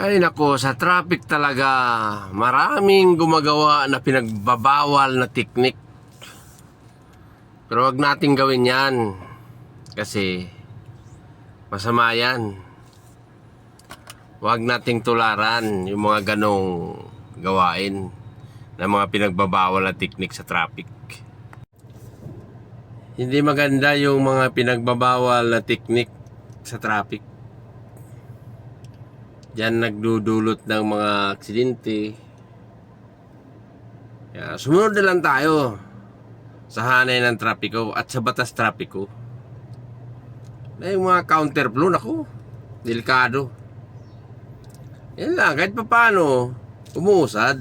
Ay nako, sa traffic talaga, maraming gumagawa na pinagbabawal na teknik. Pero wag nating gawin yan. Kasi masama yan. Wag nating tularan yung mga ganong gawain na mga pinagbabawal na teknik sa traffic. Hindi maganda yung mga pinagbabawal na teknik sa traffic. Diyan nagdudulot ng mga aksidente. Kaya sumunod na lang tayo sa hanay ng trapiko at sa batas trapiko. Na yung mga counterflow, naku, delikado. Yan lang, kahit pa paano umuusad.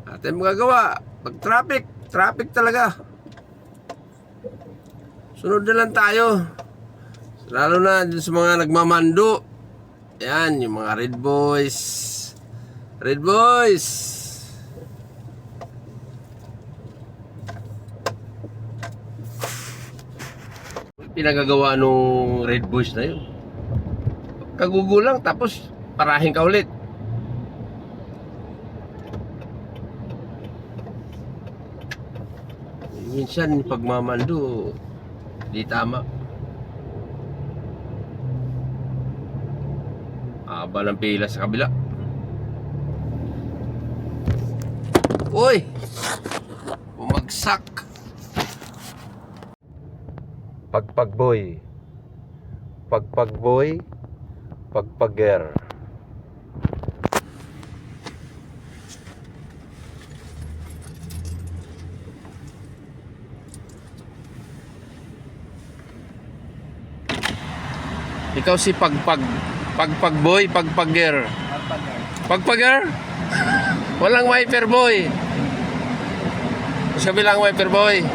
At yung magagawa, pag traffic talaga. Sunod na lang tayo. Lalo na sa mga nagmamando. Yan, yung mga Red Boys. Red Boys! Pinagagawa nung Red Boys na yun. Kagugulang tapos parahin ka ulit. Minsan pagmamando di tama. Haba ng pila sa kabila. Uy! Bumagsak. Pagpagboy. Pagpagboy. Pagpagger. Ikaw si Pagpagboy, pagpagger. Pagpagger? Walang wiper boy. Siya bilang wiper boy.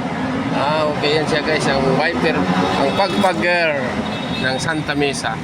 Okay yan siya guys, ang wiper, ang pagpagger ng Santa Mesa.